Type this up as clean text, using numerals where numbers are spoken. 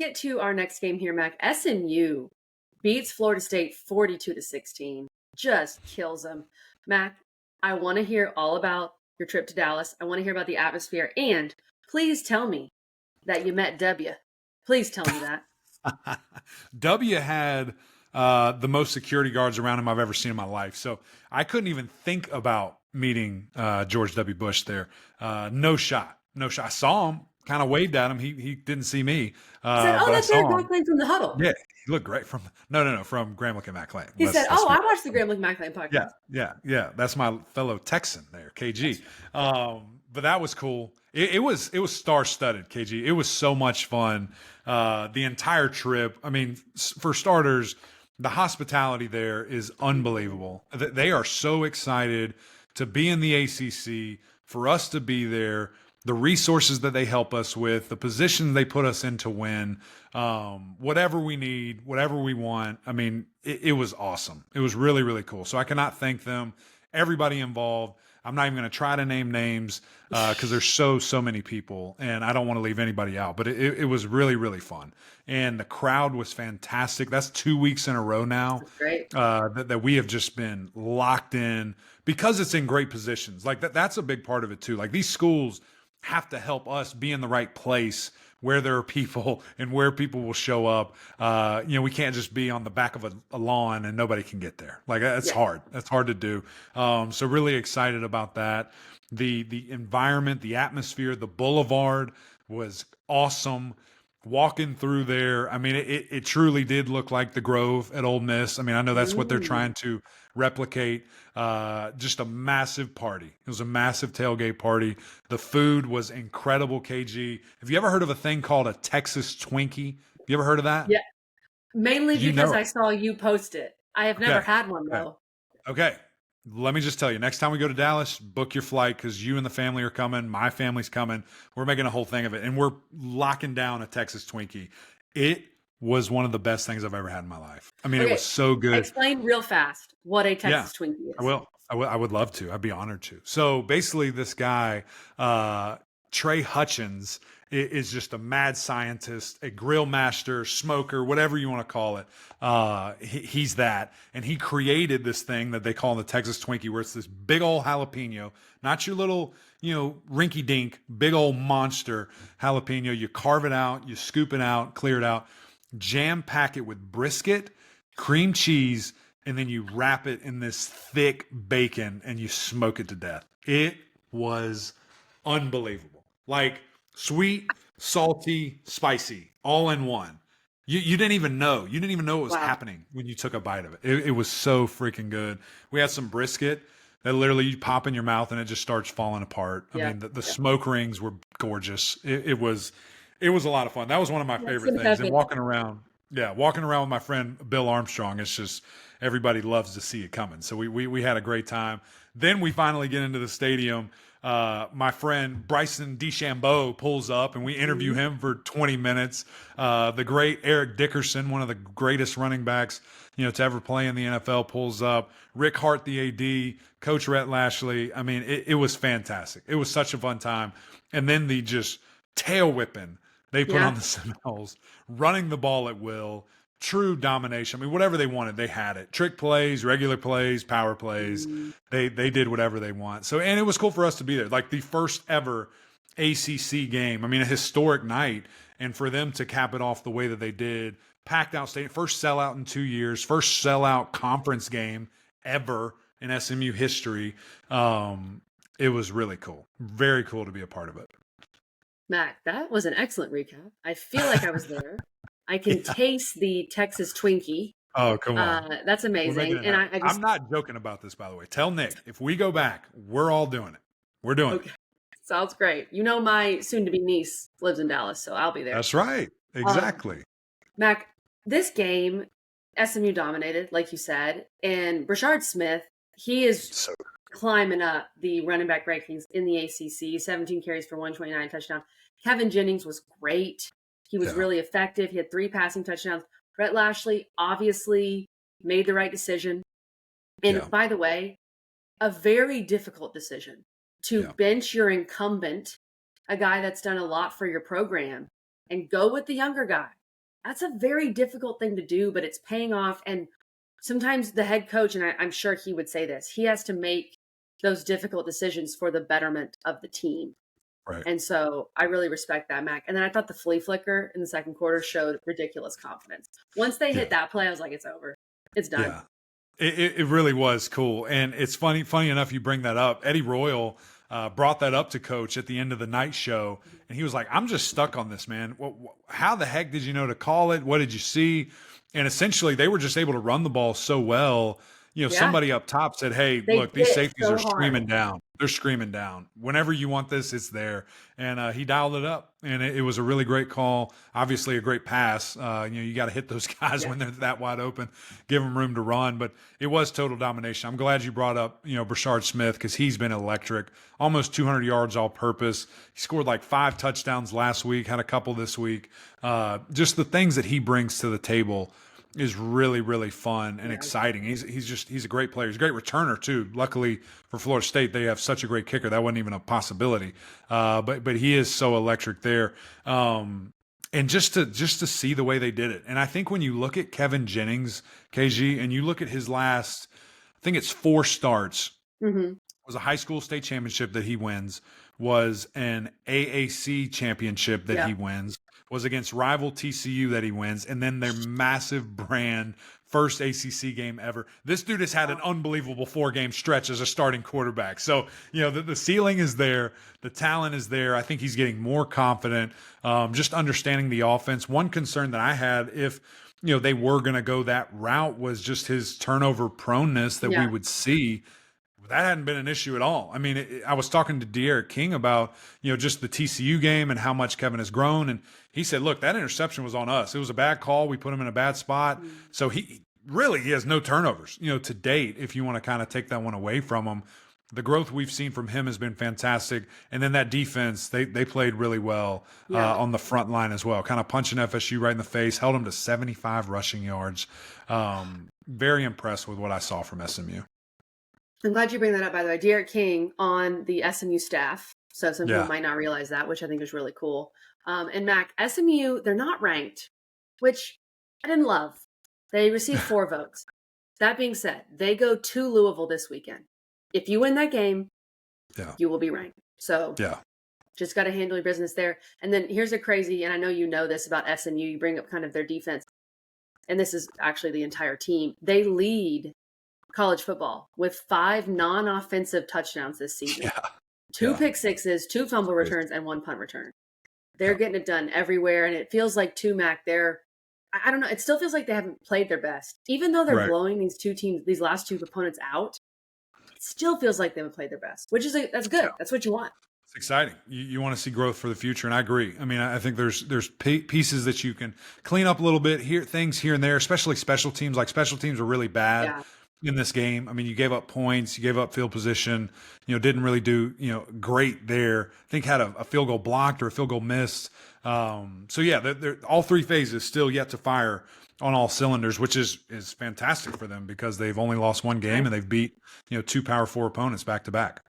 Get to our next game here, Mac. SMU beats Florida State 42-16. Just kills them. Mac, I want to hear all about your trip to Dallas. I want to hear about the atmosphere. And please tell me that you met W. Please tell me that. W had the most security guards around him I've ever seen in my life. So I couldn't even think about meeting George W. Bush there. No shot. No shot. I saw him, kind of waved at him. He didn't see me, He said, "Oh, but I that's Eric saw him. McLean from the huddle." Yeah, he looked great from no, from Grambling and Mac Lane. He said, Let's "Oh, be I watched the Grambling McLean yeah, podcast." yeah. That's my fellow Texan there, KG. That's right. But that was cool. It was star studded, KG. It was so much fun. The entire trip. I mean, for starters, the hospitality there is unbelievable. They are so excited to be in the ACC, for us to be there. The resources that they help us with, the position they put us in to win, whatever we need, whatever we want. I mean, it was awesome. It was really, really cool. So I cannot thank them, everybody involved. I'm not even going to try to name names because there's so many people, and I don't want to leave anybody out. But it was really, really fun, and the crowd was fantastic. That's 2 weeks in a row now That's great. that we have just been locked in because it's in great positions. Like that's a big part of it too. Like these schools have to help us be in the right place where there are people and where people will show up. We can't just be on the back of a lawn and nobody can get there. Like that's Yeah. hard. That's hard to do. So really excited about that. The environment, the atmosphere, the boulevard was awesome. Walking through there, I mean, it truly did look like the Grove at Ole Miss. I mean, I know that's what they're Mm. trying to replicate. Just a massive party. It was a massive tailgate party. The food was incredible, KG. Have you ever heard of a thing called a Texas Twinkie? Have you ever heard of that? Yeah. Mainly You because know I it. saw you post it. I have never Okay. had one Okay. though. Okay. Let me just tell you, next time we go to Dallas, book your flight because you and the family are coming. My family's coming. We're making a whole thing of it. And we're locking down a Texas Twinkie. It was one of the best things I've ever had in my life. I mean, it was Okay, so good. explain real fast what a Yeah, Texas Twinkie I is. will. I would love to. I'd be honored to. So basically, this guy, Trey Hutchins, is just a mad scientist, a grill master, smoker, whatever you want to call it. He's that. And he created this thing that they call the Texas Twinkie, where it's this big old jalapeno, not your little, rinky dink, big old monster jalapeno. You carve it out, you scoop it out, clear it out, jam pack it with brisket, cream cheese, and then you wrap it in this thick bacon and you smoke it to death. It was unbelievable. Like sweet, salty, spicy, all in one. You didn't even know. You didn't even know what was Wow. happening when you took a bite of it. It was so freaking good. We had some brisket that literally you pop in your mouth and it just starts falling apart. I Yeah. mean, the Yeah. smoke rings were gorgeous. It was a lot of fun. That was one of my That's favorite in things. And heaven. walking around with my friend Bill Armstrong, it's just everybody loves to see it coming. So we had a great time. Then we finally get into the stadium. My friend Bryson DeChambeau pulls up and we interview Mhm. him for 20 minutes. The great Eric Dickerson, one of the greatest running backs, to ever play in the NFL, pulls up. Rick Hart, the AD, Coach Rhett Lashley. I mean, it was fantastic. It was such a fun time. And then the just tail whipping they put on Yeah. the Seminoles, running the ball at will, true domination. I mean, whatever they wanted, they had it. Trick plays, regular plays, power plays. Mm. They did whatever they want. So, and it was cool for us to be there. Like the first ever ACC game. I mean, a historic night, and for them to cap it off the way that they did, packed out stadium, first sellout in 2 years, first sellout conference game ever in SMU history. It was really cool. Very cool to be a part of it. Mac, that was an excellent recap. I feel like I was there. I can Yeah. taste the Texas Twinkie. Oh, come on. That's We're making amazing. it And happen. I I'm just, not joking about this, by the way. Tell Nick, if we go back, we're all doing it. We're doing it. okay, sounds great. You know, my soon to be niece lives in Dallas, so I'll be there. That's right. Um, Exactly. Mac, this game, SMU dominated, like you said, and Brashard Smith, he is So climbing up the running back rankings in the ACC, 17 carries for 129 touchdowns. Kevin Jennings was great. He was yeah. really effective. He had 3 passing touchdowns. Brett Lashley obviously made the right decision. And Yeah. by the way, a very difficult decision to Yeah. bench your incumbent, a guy that's done a lot for your program, and go with the younger guy That's a very difficult thing to do, but it's paying off. And sometimes the head coach, and I'm sure he would say this, he has to make those difficult decisions for the betterment of the team. Right. And so I really respect that, Mac. And then I thought the flea flicker in the second quarter showed ridiculous confidence. Once they hit Yeah. that play, I was like, it's over. It's done. Yeah. It really was cool. And it's funny enough you bring that up. Eddie Royal brought that up to Coach at the end of the night show. And he was like, I'm just stuck on this, man. How the heck did you know to call it? What did you see? And essentially, they were just able to run the ball so well. You know, Yeah. somebody up top said, hey, They look, these hit safeties so are screaming hard. down. They're screaming down. Whenever you want this, it's there. And he dialed it up. And it was a really great call. Obviously, a great pass. You got to hit those guys when they're that wide open, give them room to run. But it was total domination. I'm glad you brought up, Brashard Smith, because he's been electric. Almost 200 yards all purpose. He scored like 5 touchdowns last week, had a couple this week. Just the things that he brings to the table is really, really fun and exciting. He's a great player. He's a great returner too. Luckily for Florida State, they have such a great kicker. That wasn't even a possibility. But he is so electric there. And just to see the way they did it. And I think when you look at Kevin Jennings, KG, and you look at his last, I think it's 4 starts, was a high school state championship that he wins, was an AAC championship that he wins, was against rival TCU that he wins, and then their massive brand first ACC game ever. This dude has had an unbelievable 4-game stretch as a starting quarterback. So, the ceiling is there. The talent is there. I think he's getting more confident, just understanding the offense. One concern that I had, if they were going to go that route, was just his turnover proneness that we would see. That hadn't been an issue at all. I mean, I was talking to De'Aaron King about, just the TCU game and how much Kevin has grown. And he said, look, that interception was on us. It was a bad call. We put him in a bad spot. So he has no turnovers, to date, if you want to kind of take that one away from him. The growth we've seen from him has been fantastic. And then that defense, they played really well on the front line as well, kind of punching FSU right in the face, held them to 75 rushing yards. Very impressed with what I saw from SMU. I'm glad you bring that up, by the way. De'Aaron King on the SMU staff. So some people might not realize that, which I think is really cool. And Mac, SMU, they're not ranked, which I didn't love. They received 4 votes. That being said, they go to Louisville this weekend. If you win that game, you will be ranked. So just got to handle your business there. And then here's a crazy, and I know you know this about SMU, you bring up kind of their defense. And this is actually the entire team. They lead college football with 5 non-offensive touchdowns this season. 2 pick sixes, 2 fumble returns, and 1 punt return. They're getting it done everywhere. And it feels like Mac, I don't know. It still feels like they haven't played their best. Even though they're blowing these last 2 opponents out, it still feels like they haven't played their best, which is that's good. Yeah. That's what you want. It's exciting. You want to see growth for the future, and I agree. I mean, I think there's pieces that you can clean up a little bit, things here and there, especially special teams. Like special teams were really bad in this game. I mean, you gave up points, you gave up field position, didn't really do, great there. I think had a field goal blocked or a field goal missed. So yeah, they're all 3 phases still yet to fire on all cylinders, which is fantastic for them because they've only lost 1 game and they've beat, 2 Power 4 opponents back to back.